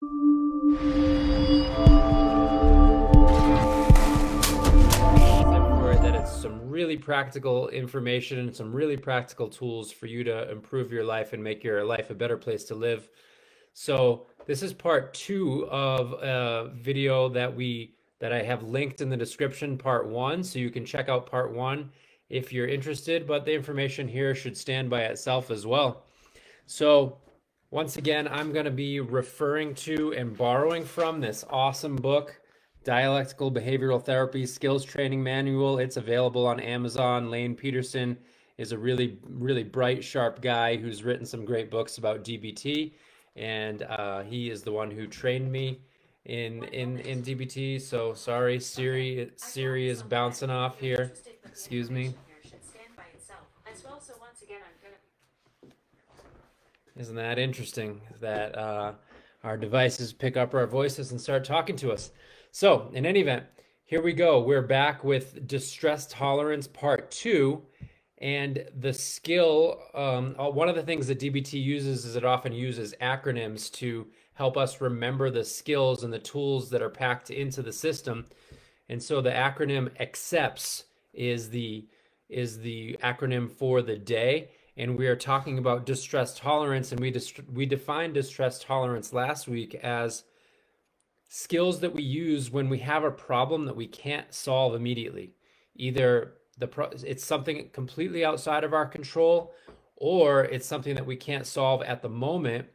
For it that it's some really practical information and some really practical tools for you to improve your life and make your life a better place to live. So this is part two of a video that I have linked in the description, part one. So you can check out part one if you're interested, but the information here should stand by itself as well. So once again, I'm going to be referring to and borrowing from this awesome book, Dialectical Behavioral Therapy Skills Training Manual. It's available on Amazon. Lane Peterson is a really, really bright, sharp guy who's written some great books about DBT, and he is the one who trained me in DBT. So sorry, Siri is bouncing off here. Excuse me. Isn't that interesting that our devices pick up our voices and start talking to us? So, in any event, here we go. We're back with distress tolerance part two. And the skill, one of the things that DBT uses is it often uses acronyms to help us remember the skills and the tools that are packed into the system. And so the acronym ACCEPTS is the acronym for the day. And we are talking about distress tolerance, and we defined distress tolerance last week as skills that we use when we have a problem that we can't solve immediately. Either it's something completely outside of our control, or it's something that we can't solve at the moment,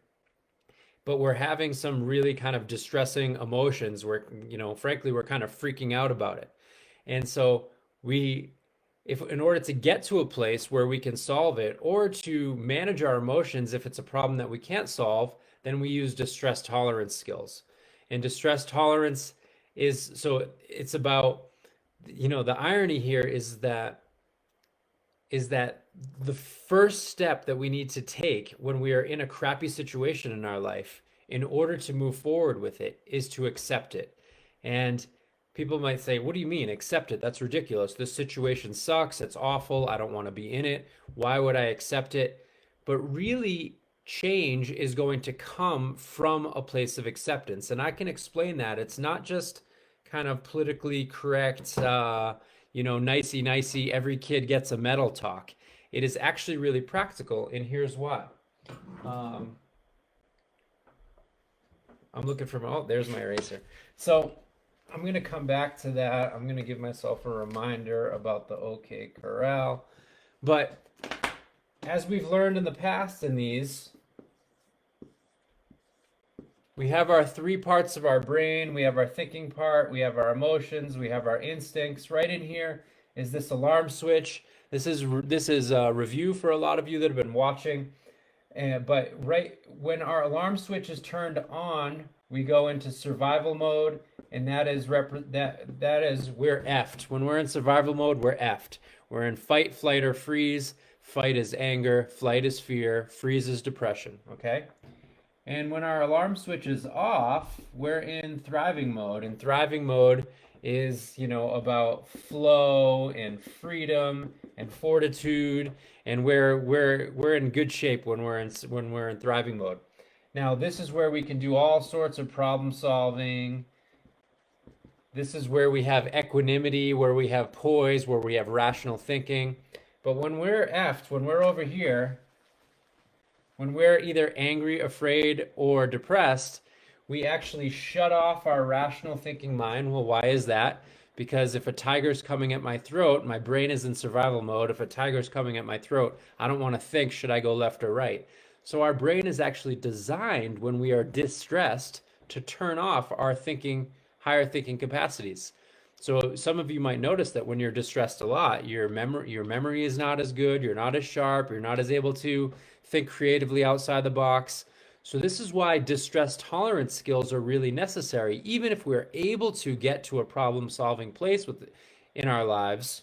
but we're having some really kind of distressing emotions where, frankly, we're kind of freaking out about it. And so if in order to get to a place where we can solve it or to manage our emotions if it's a problem that we can't solve, then we use distress tolerance skills. And distress tolerance it's about, the irony here is that the first step that we need to take when we are in a crappy situation in our life in order to move forward with it is to accept it. And people might say, what do you mean, accept it? That's ridiculous. This situation sucks. It's awful. I don't want to be in it. Why would I accept it? But really, change is going to come from a place of acceptance. And I can explain that. It's not just kind of politically correct, nicey nicey, every kid gets a medal talk. It is actually really practical, and here's why. I'm looking for there's my eraser. So I'm going to come back to that. I'm going to give myself a reminder about the OK Corral. But as we've learned in the past in these, we have our three parts of our brain. We have our thinking part, we have our emotions, we have our instincts. Right in here is this alarm switch. This is a review for a lot of you that have been watching. But right when our alarm switch is turned on, we go into survival mode, and that is we're effed. When we're in survival mode, we're effed. We're in fight, flight, or freeze. Fight is anger, flight is fear, freeze is depression. Okay. And when our alarm switch is off, we're in thriving mode. And thriving mode is, about flow and freedom and fortitude, and we're in good shape when we're in thriving mode. Now, this is where we can do all sorts of problem solving. This is where we have equanimity, where we have poise, where we have rational thinking. But when we're effed, when we're over here, when we're either angry, afraid, or depressed, we actually shut off our rational thinking mind. Well, why is that? Because if a tiger's coming at my throat, my brain is in survival mode. If a tiger's coming at my throat, I don't want to think, should I go left or right? So our brain is actually designed when we are distressed to turn off our higher thinking capacities. So some of you might notice that when you're distressed a lot, your memory is not as good, you're not as sharp, you're not as able to think creatively outside the box. So this is why distress tolerance skills are really necessary. Even if we're able to get to a problem-solving place in our lives,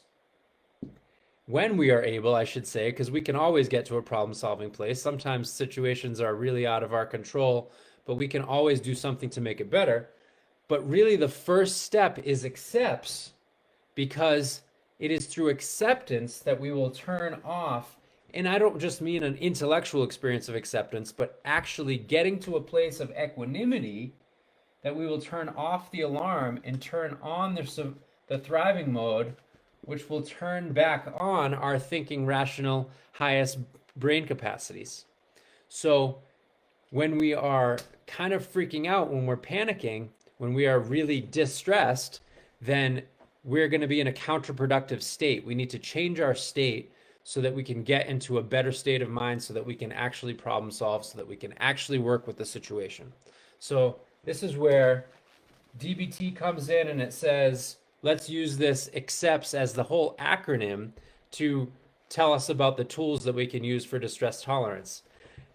when we are able, I should say, because we can always get to a problem-solving place. Sometimes situations are really out of our control, but we can always do something to make it better. But really the first step is accepts, because it is through acceptance that we will turn off And I don't just mean an intellectual experience of acceptance, but actually getting to a place of equanimity that we will turn off the alarm and turn on the thriving mode, which will turn back on our thinking, rational, highest brain capacities. So when we are kind of freaking out, when we're panicking, when we are really distressed, then we're going to be in a counterproductive state. We need to change our state so that we can get into a better state of mind, so that we can actually problem solve, so that we can actually work with the situation. So this is where DBT comes in, and it says, let's use this accepts as the whole acronym to tell us about the tools that we can use for distress tolerance.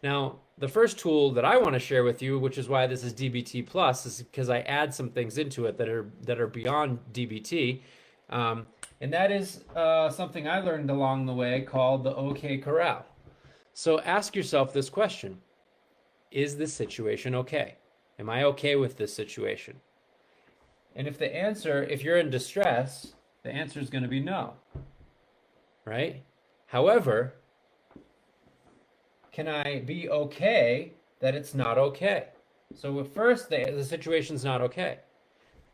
Now, the first tool that I want to share with you, which is why this is DBT-Plus, is because I add some things into it that are beyond DBT. And that is something I learned along the way called the OK Corral. So ask yourself this question. Is this situation okay? Am I okay with this situation? And if you're in distress, the answer is going to be no, right? However, can I be okay that it's not okay? So at first, the situation's not okay.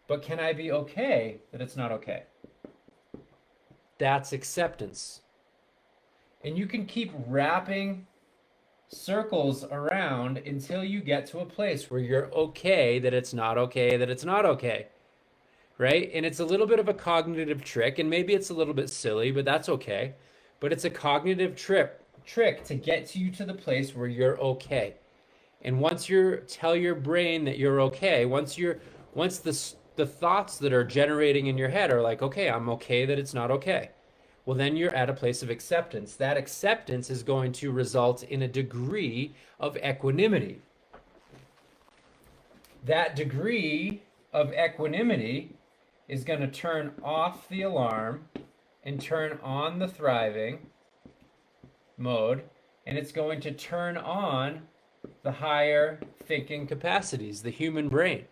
But can I be okay that it's not okay? That's acceptance. And you can keep wrapping circles around until you get to a place where you're okay that it's not okay, that it's not okay. Right? And it's a little bit of a cognitive trick, and maybe it's a little bit silly, but that's okay. But it's a cognitive trick to get you to the place where you're okay. And once you tell your brain that you're okay, once the thoughts that are generating in your head are like, okay, I'm okay that it's not okay. Well, then you're at a place of acceptance. That acceptance is going to result in a degree of equanimity. That degree of equanimity is going to turn off the alarm and turn on the thriving mode, and it's going to turn on the higher thinking capacities, the human brain.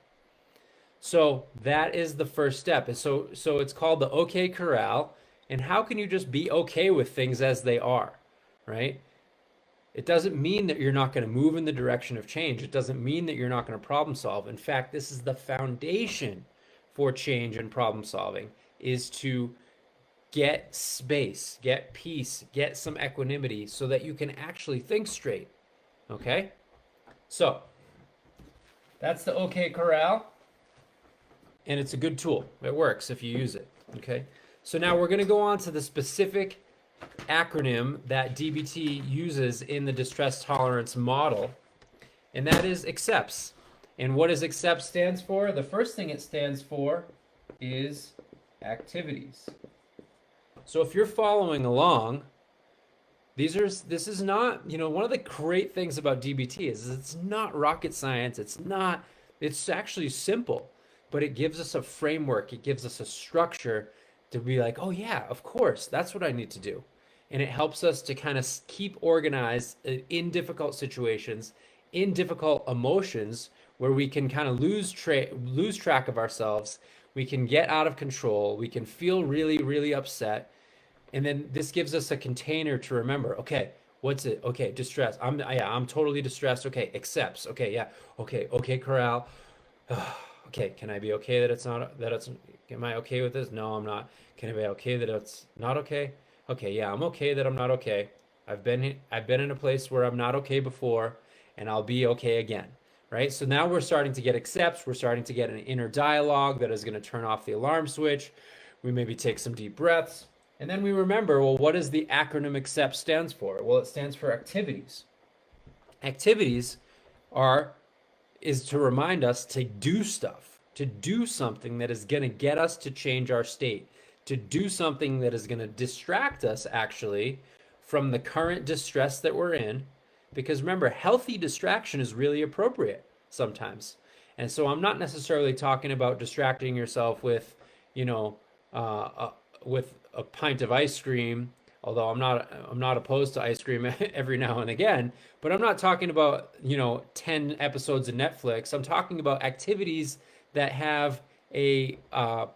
So that is the first step. So it's called the OK Corral. And how can you just be okay with things as they are, right? It doesn't mean that you're not going to move in the direction of change. It doesn't mean that you're not going to problem solve. In fact, this is the foundation for change and problem solving, is to get space, get peace, get some equanimity so that you can actually think straight, okay? So that's the OK Corral, and it's a good tool. It works if you use it, okay? So now we're going to go on to the specific acronym that DBT uses in the distress tolerance model, and that is accepts. And what does accept stands for? The first thing it stands for is activities. So if you're following along, this is not, one of the great things about DBT is it's not rocket science. It's actually simple, but it gives us a framework. It gives us a structure to be like, oh yeah, of course, that's what I need to do. And it helps us to kind of keep organized in difficult situations, in difficult emotions, where we can kind of lose track of ourselves. We can get out of control. We can feel really, really upset. And then this gives us a container to remember, okay, what's it? Okay, distress. I'm totally distressed. Okay, accepts. Okay, yeah. Okay, corral. Okay, can I be okay that it's not, am I okay with this? No, I'm not. Can I be okay that it's not okay? Okay, yeah, I'm okay that I'm not okay. I've been in a place where I'm not okay before, and I'll be okay again, right? So now we're starting to get accepts. We're starting to get an inner dialogue that is going to turn off the alarm switch. We maybe take some deep breaths, and then we remember, well, what does the acronym ACCEPT stands for? Well, it stands for activities. Activities is to remind us to do stuff, to do something that is going to get us to change our state, to do something that is going to distract us actually from the current distress that we're in. Because remember, healthy distraction is really appropriate sometimes. And so I'm not necessarily talking about distracting yourself with, with a pint of ice cream, although I'm not opposed to ice cream every now and again, but I'm not talking about, 10 episodes of Netflix. I'm talking about activities that have a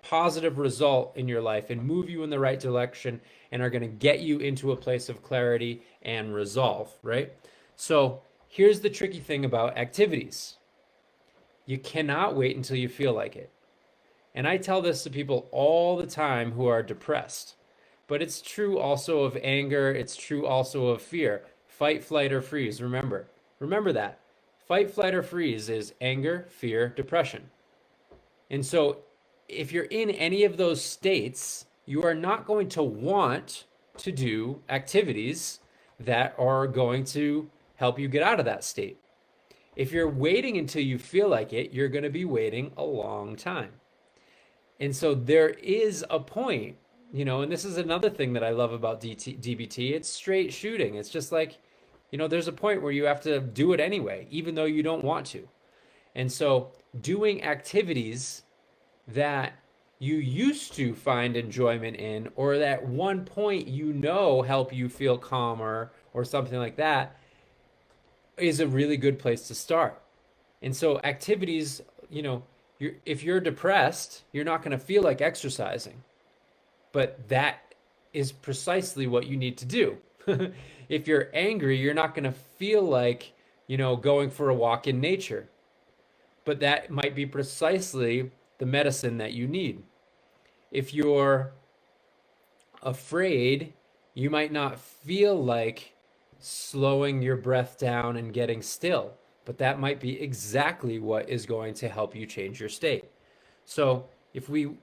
positive result in your life and move you in the right direction and are going to get you into a place of clarity and resolve, right? So here's the tricky thing about activities. You cannot wait until you feel like it. And I tell this to people all the time who are depressed. But it's true also of anger. It's true also of fear. Fight, flight, or freeze. Remember that. Fight, flight, or freeze is anger, fear, depression. And so if you're in any of those states, you are not going to want to do activities that are going to help you get out of that state. If you're waiting until you feel like it, you're going to be waiting a long time. And so there is a point, and this is another thing that I love about DBT. It's straight shooting. It's just like, there's a point where you have to do it anyway, even though you don't want to. And so doing activities that you used to find enjoyment in, or that one point help you feel calmer or something like that, is a really good place to start. And so activities, if you're depressed, you're not going to feel like exercising. But that is precisely what you need to do. If you're angry, you're not going to feel like, going for a walk in nature. But that might be precisely the medicine that you need. If you're afraid, you might not feel like slowing your breath down and getting still, but that might be exactly what is going to help you change your state. So if we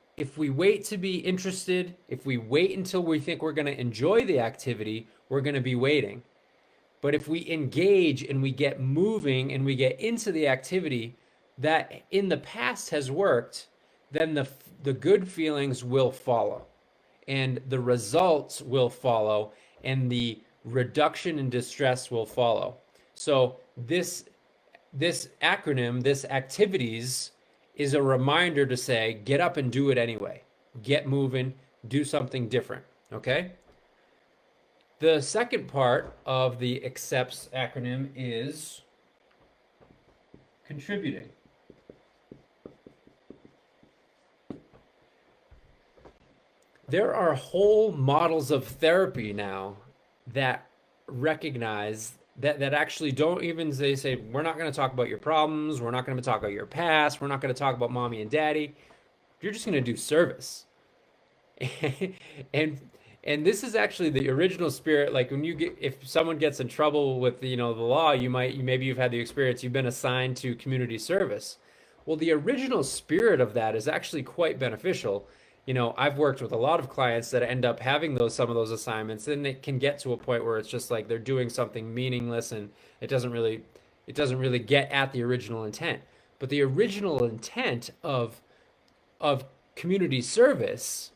wait to be interested, if we wait until we think we're going to enjoy the activity, we're going to be waiting. But if we engage and we get moving and we get into the activity that in the past has worked, then the good feelings will follow, and the results will follow, and the reduction in distress will follow. So this acronym, this activities, is a reminder to say, get up and do it anyway. Get moving, do something different, okay? The second part of the ACCEPTS acronym is contributing. There are whole models of therapy now that recognize that actually don't even, they say, we're not going to talk about your problems, we're not going to talk about your past, we're not going to talk about mommy and daddy. You're just going to do service. and this is actually the original spirit. Like when if someone gets in trouble with the law, maybe you've had the experience, you've been assigned to community service. Well, the original spirit of that is actually quite beneficial. I've worked with a lot of clients that end up having some of those assignments, and it can get to a point where it's just like they're doing something meaningless, and it doesn't really get at the original intent. But the original intent of community service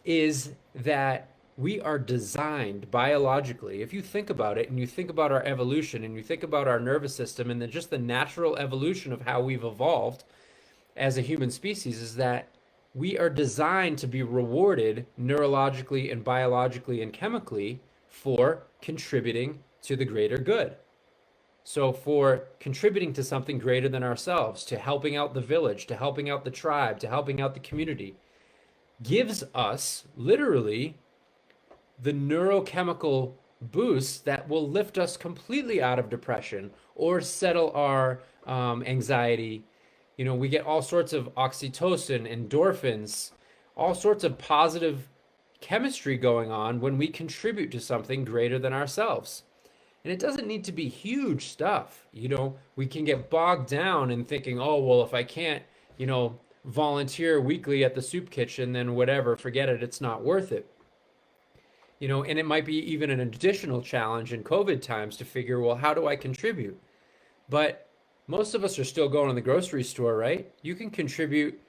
is that we are designed biologically. If you think about it, and you think about our evolution, and you think about our nervous system, and then just the natural evolution of how we've evolved as a human species, is that we are designed to be rewarded neurologically and biologically and chemically for contributing to the greater good. So for contributing to something greater than ourselves, to helping out the village, to helping out the tribe, to helping out the community, gives us literally the neurochemical boost that will lift us completely out of depression or settle our anxiety. We get all sorts of oxytocin, endorphins, all sorts of positive chemistry going on when we contribute to something greater than ourselves. And it doesn't need to be huge stuff. We can get bogged down in thinking, oh, well, if I can't, volunteer weekly at the soup kitchen, then whatever, forget it, it's not worth it. And it might be even an additional challenge in COVID times to figure, well, how do I contribute? But most of us are still going to the grocery store, right? You can contribute.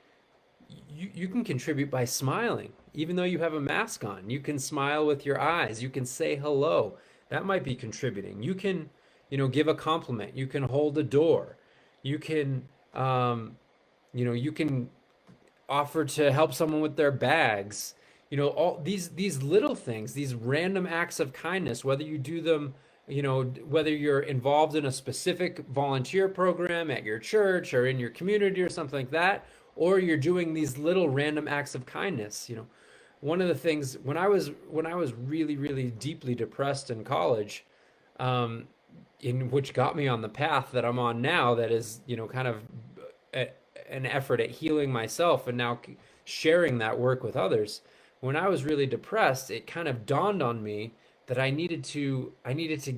You can contribute by smiling, even though you have a mask on. You can smile with your eyes. You can say hello. That might be contributing. You can, give a compliment. You can hold a door. You can, you can offer to help someone with their bags. All these little things, these random acts of kindness, whether you do them, whether you're involved in a specific volunteer program at your church or in your community or something like that, or you're doing these little random acts of kindness. One of the things when I was really, really deeply depressed in college, um, in which got me on the path that I'm on now, that is, kind of a, an effort at healing myself and now sharing that work with others. When I was really depressed, it kind of dawned on me that I needed to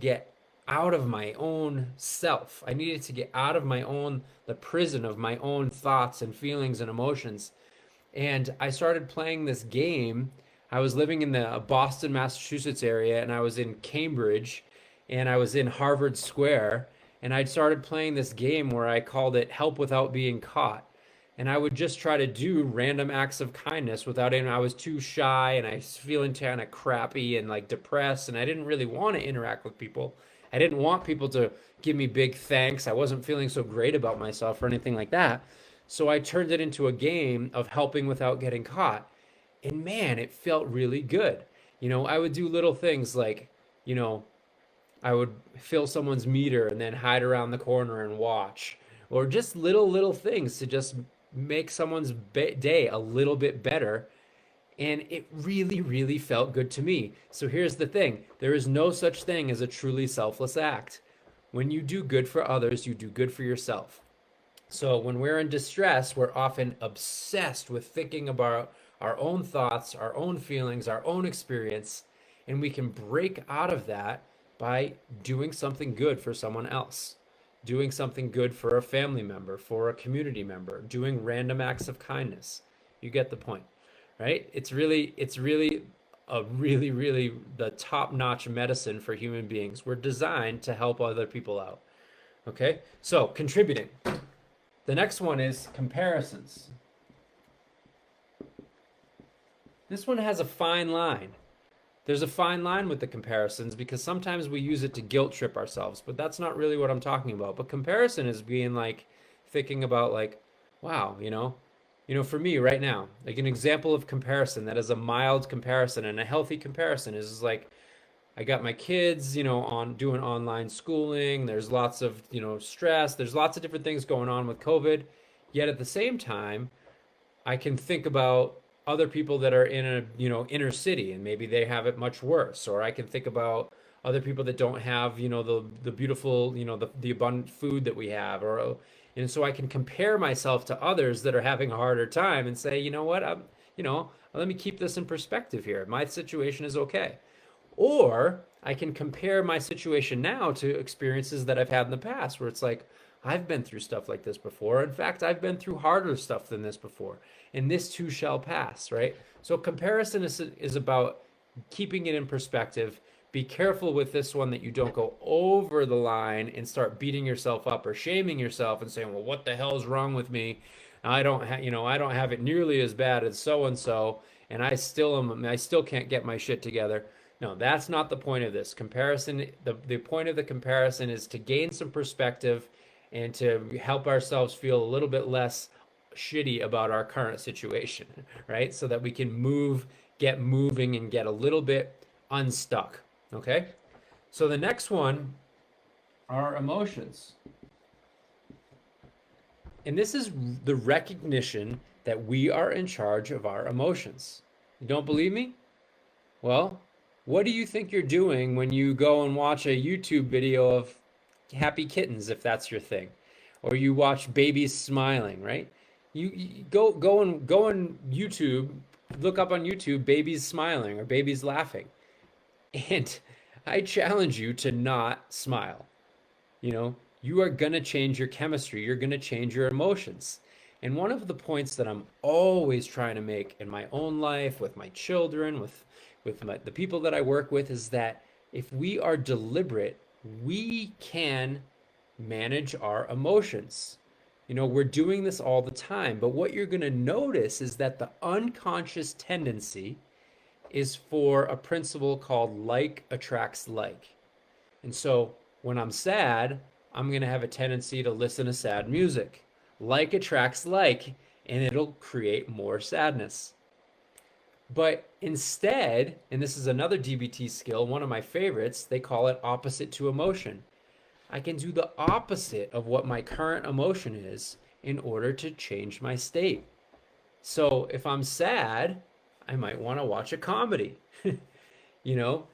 get out of my own self. I needed to get out of my own the prison of my own thoughts and feelings and emotions. And I started playing this game. I was living in the Boston, Massachusetts area, and I was in Cambridge, and I was in Harvard Square, and I'd started playing this game where I called it Help Without Being Caught. And I would just try to do random acts of kindness without even, I was too shy and I was feeling kind of crappy and like depressed, and I didn't really want to interact with people. I didn't want people to give me big thanks. I wasn't feeling so great about myself or anything like that. So I turned it into a game of helping without getting caught. And man, it felt really good. I would do little things like, you know, I would fill someone's meter and then hide around the corner and watch, or just little things to just make someone's day a little bit better. And it really, really felt good to me. So here's the thing: there is no such thing as a truly selfless act. When you do good for others, you do good for yourself. So when we're in distress, we're often obsessed with thinking about our own thoughts, our own feelings, our own experience, and we can break out of that by doing something good for someone else, doing something good for a family member, for a community member, doing random acts of kindness. You get the point, right? It's really a really the top-notch medicine for human beings. We're designed to help other people out. Okay? So, contributing. The next one is comparisons. This one has a fine line. There's a fine line with the comparisons because sometimes we use it to guilt trip ourselves, but that's not really what I'm talking about. But comparison is being like thinking about like, wow, for me right now, like an example of comparison that is a mild comparison and a healthy comparison is like I got my kids, on doing online schooling. There's lots of, stress. There's lots of different things going on with COVID. Yet at the same time, I can think about other people that are in a, inner city and maybe they have it much worse. Or I can think about other people that don't have, the beautiful, the abundant food that we have. And so I can compare myself to others that are having a harder time and say, you know what, let me keep this in perspective here. My situation is okay. Or I can compare my situation now to experiences that I've had in the past where it's like, I've been through stuff like this before. In fact, I've been through harder stuff than this before. And this too shall pass, right? So comparison is about keeping it in perspective. Be careful with this one that you don't go over the line and start beating yourself up or shaming yourself and saying, well, what the hell is wrong with me? I don't have it nearly as bad as so and so, and I still can't get my shit together. No, that's not the point of this. Comparison, the point of the comparison is to gain some perspective and to help ourselves feel a little bit less shitty about our current situation, right? So that we can get moving and get a little bit unstuck, okay? So the next one are emotions. And this is the recognition that we are in charge of our emotions. You don't believe me? Well, what do you think you're doing when you go and watch a YouTube video of happy kittens, if that's your thing, or you watch babies smiling, right? You go on YouTube, look up on YouTube babies smiling or babies laughing, and I challenge you to not smile. You are going to change your chemistry. You're going to change your emotions. And one of the points that I'm always trying to make in my own life, with my children, the people that I work with, is that if we are deliberate, we can manage our emotions. We're doing this all the time, but what you're going to notice is that the unconscious tendency is for a principle called like attracts like. And so when I'm sad, I'm going to have a tendency to listen to sad music. Like attracts like, and it'll create more sadness. But instead, and this is another DBT skill, one of my favorites, they call it opposite to emotion. I can do the opposite of what my current emotion is in order to change my state. So if I'm sad, I might want to watch a comedy. You know,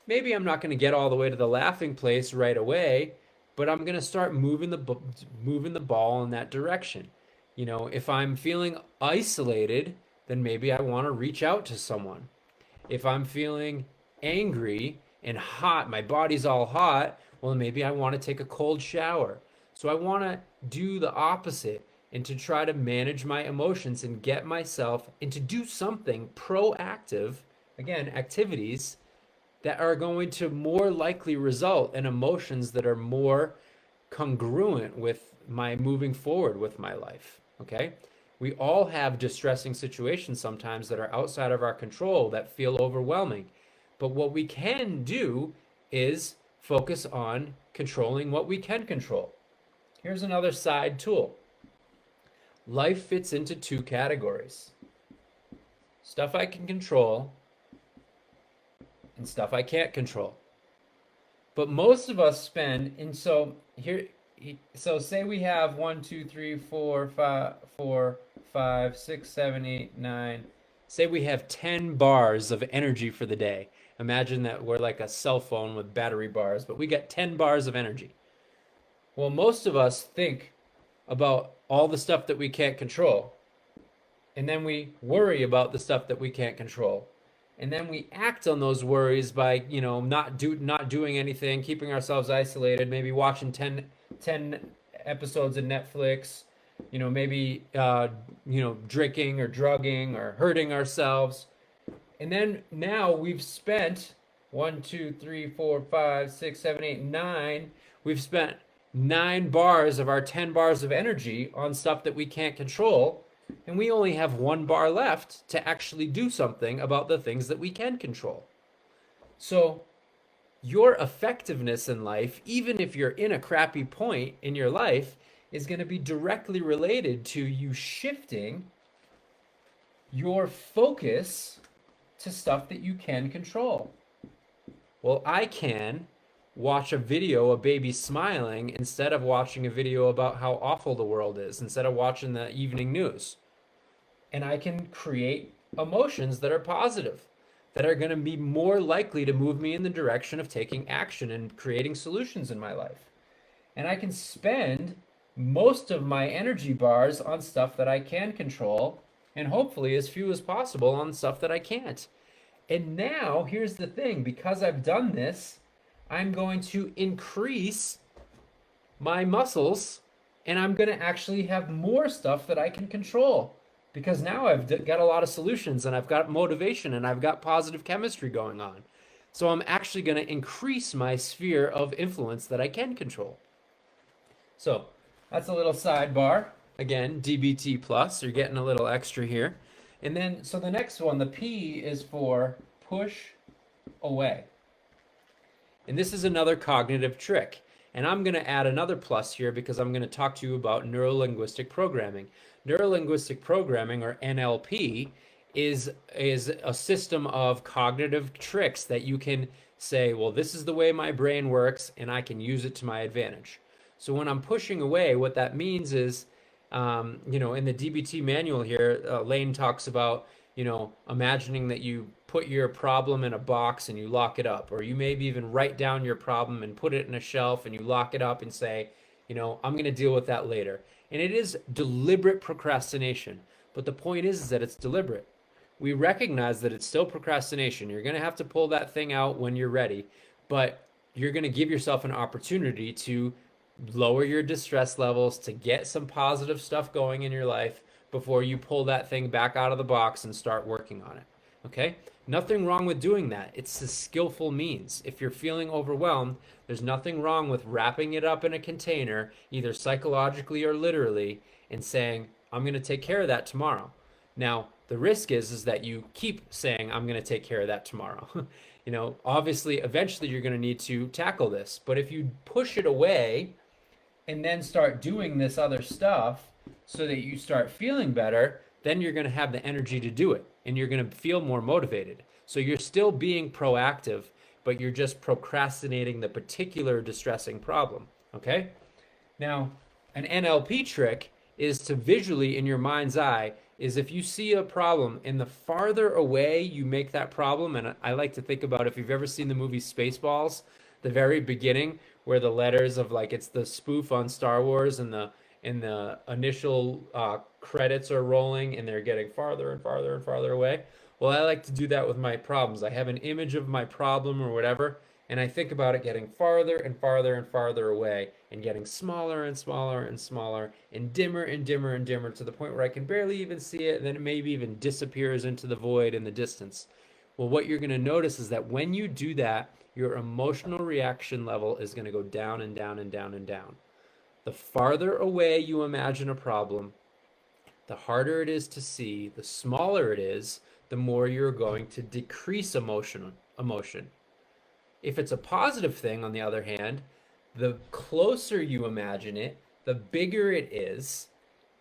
maybe I'm not going to get all the way to the laughing place right away, but I'm going to start moving the ball in that direction. You know, if I'm feeling isolated, then maybe I want to reach out to someone. If I'm feeling angry and hot, my body's all hot, well, maybe I want to take a cold shower. So I want to do the opposite and to try to manage my emotions and get myself and to do something proactive, again, activities that are going to more likely result in emotions that are more congruent with my moving forward with my life. Okay? We all have distressing situations sometimes that are outside of our control that feel overwhelming. But what we can do is focus on controlling what we can control. Here's another side tool. Life fits into two categories: stuff I can control and stuff I can't control. But most of us spend, and so here, so say we have 1, 2, 3, 4, 5, 6, 7, 8, 9. Say we have 10 bars of energy for the day. Imagine that we're like a cell phone with battery bars, but we got 10 bars of energy. Well, most of us think about all the stuff that we can't control, and then we worry about the stuff that we can't control. And then we act on those worries by, not doing anything, keeping ourselves isolated, maybe watching 10 episodes of Netflix, maybe drinking or drugging or hurting ourselves. And then now we've spent 1, 2, 3, 4, 5, 6, 7, 8, 9. We've spent 9 bars of our 10 bars of energy on stuff that we can't control. And we only have 1 bar left to actually do something about the things that we can control. So your effectiveness in life, even if you're in a crappy point in your life, is going to be directly related to you shifting your focus to stuff that you can control. Well, I can watch a video of baby smiling instead of watching a video about how awful the world is, instead of watching the evening news. And I can create emotions that are positive, that are going to be more likely to move me in the direction of taking action and creating solutions in my life. And I can spend most of my energy bars on stuff that I can control, and hopefully as few as possible on stuff that I can't. And now, here's the thing, because I've done this, I'm going to increase my muscles, and I'm going to actually have more stuff that I can control. Because now I've got a lot of solutions, and I've got motivation, and I've got positive chemistry going on. So I'm actually going to increase my sphere of influence that I can control. So that's a little sidebar. Again, DBT+, you're getting a little extra here. And then, so the next one, the P is for push away. And this is another cognitive trick. And I'm going to add another plus here because I'm going to talk to you about neurolinguistic programming. Neurolinguistic programming, or NLP, is a system of cognitive tricks that you can say, well, this is the way my brain works, and I can use it to my advantage. So when I'm pushing away, what that means is, in the DBT manual here, Lane talks about, imagining that you put your problem in a box and you lock it up, or you maybe even write down your problem and put it in a shelf and you lock it up and say, I'm going to deal with that later. And it is deliberate procrastination. But the point is that it's deliberate. We recognize that it's still procrastination. You're going to have to pull that thing out when you're ready, but you're going to give yourself an opportunity to lower your distress levels, to get some positive stuff going in your life before you pull that thing back out of the box and start working on it. Okay? Nothing wrong with doing that. It's a skillful means. If you're feeling overwhelmed, there's nothing wrong with wrapping it up in a container, either psychologically or literally, and saying, I'm going to take care of that tomorrow. Now, the risk is that you keep saying, I'm going to take care of that tomorrow. Obviously, eventually you're going to need to tackle this. But if you push it away and then start doing this other stuff so that you start feeling better, then you're going to have the energy to do it and you're going to feel more motivated. So you're still being proactive, but you're just procrastinating the particular distressing problem. Okay? Now, an NLP trick is to visually, in your mind's eye, is if you see a problem and the farther away you make that problem, and I like to think about if you've ever seen the movie Spaceballs, the very beginning where the letters of like it's the spoof on Star Wars and the initial credits are rolling and they're getting farther and farther and farther away. Well, I like to do that with my problems. I have an image of my problem or whatever, and I think about it getting farther and farther and farther away and getting smaller and smaller and smaller and dimmer and dimmer and dimmer to the point where I can barely even see it, and then it maybe even disappears into the void in the distance. Well, what you're going to notice is that when you do that, your emotional reaction level is going to go down and down and down and down. The farther away you imagine a problem, the harder it is to see, the smaller it is, the more you're going to decrease emotion. If it's a positive thing, on the other hand, the closer you imagine it, the bigger it is,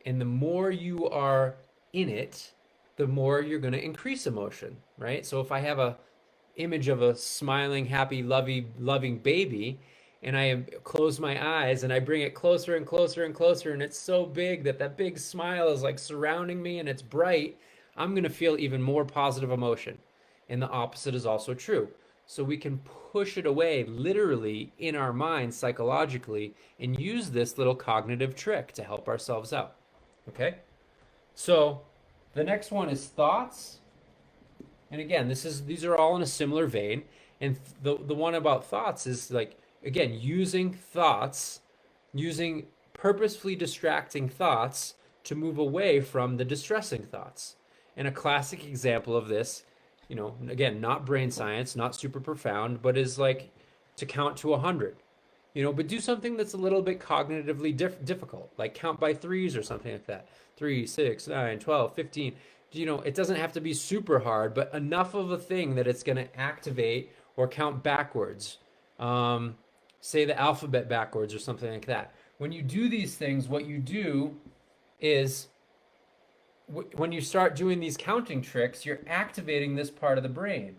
and the more you are in it, the more you're going to increase emotion, right? So if I have a image of a smiling, happy, loving baby, and I close my eyes and I bring it closer and closer and closer, and it's so big that that big smile is like surrounding me and it's bright, I'm going to feel even more positive emotion. And the opposite is also true. So we can push it away literally in our minds psychologically and use this little cognitive trick to help ourselves out. Okay? So the next one is thoughts. And again, these are all in a similar vein. And the one about thoughts is like, again, using thoughts, using purposefully distracting thoughts to move away from the distressing thoughts. And a classic example of this, again, not brain science, not super profound, but is like to count to 100. But do something that's a little bit cognitively difficult, like count by threes or something like that. 3, 6, 9, 12, 15. It doesn't have to be super hard, but enough of a thing that it's going to activate or count backwards. Say the alphabet backwards or something like that. When you do these things, what you do is when you start doing these counting tricks, you're activating this part of the brain.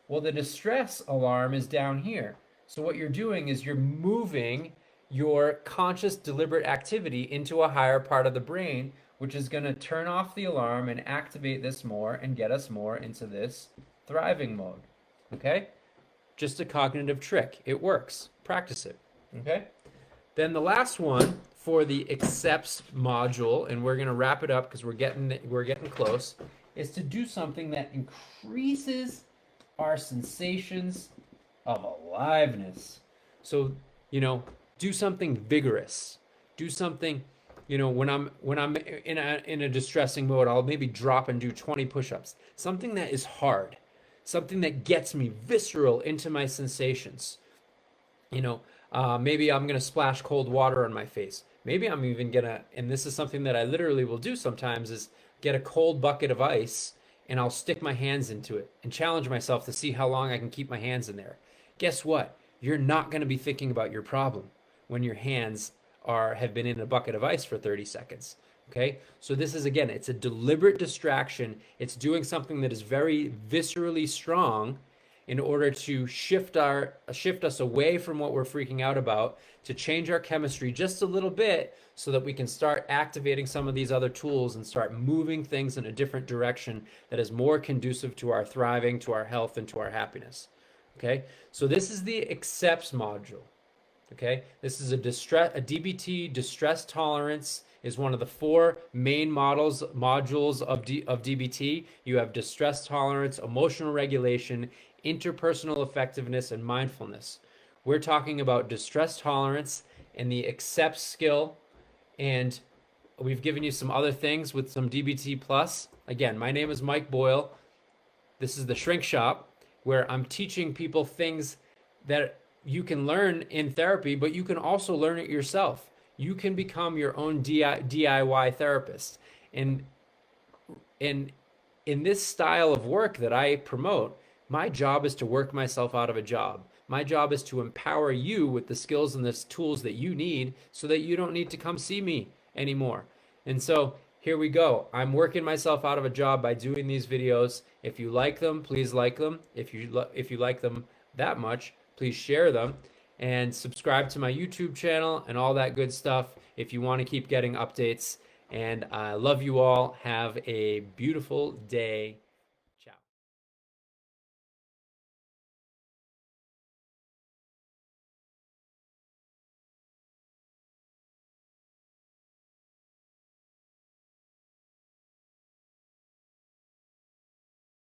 Well, the distress alarm is down here. So what you're doing is you're moving your conscious, deliberate activity into a higher part of the brain, which is going to turn off the alarm and activate this more and get us more into this thriving mode. Okay? Just a cognitive trick. It works. Practice it. Okay? Then the last one for the accepts module, and we're going to wrap it up because we're getting close, is to do something that increases our sensations of aliveness. So, do something vigorous. Do something, when I'm in a distressing mode, I'll maybe drop and do 20 push-ups. Something that is hard. Something that gets me visceral into my sensations. Maybe I'm going to splash cold water on my face. Maybe I'm even going to, and this is something that I literally will do sometimes, is get a cold bucket of ice and I'll stick my hands into it and challenge myself to see how long I can keep my hands in there. Guess what? You're not going to be thinking about your problem when your hands have been in a bucket of ice for 30 seconds. Okay? So this is, again, it's a deliberate distraction. It's doing something that is very viscerally strong in order to shift us away from what we're freaking out about, to change our chemistry just a little bit so that we can start activating some of these other tools and start moving things in a different direction that is more conducive to our thriving, to our health, and to our happiness. Okay? So this is the accepts module. Okay? This is a DBT, distress tolerance, is one of the 4 main modules of DBT. You have distress tolerance, emotional regulation, interpersonal effectiveness, and mindfulness. We're talking about distress tolerance and the accept skill, and we've given you some other things with some DBT-Plus. Again, my name is Mike Boyle. This is the Shrink Shop, where I'm teaching people things that you can learn in therapy, but you can also learn it yourself. You can become your own DIY therapist. And in this style of work that I promote, my job is to work myself out of a job. My job is to empower you with the skills and the tools that you need so that you don't need to come see me anymore. And so here we go. I'm working myself out of a job by doing these videos. If you like them, please like them. If you like them that much, please share them and subscribe to my YouTube channel and all that good stuff if you want to keep getting updates. And I love you all. Have a beautiful day.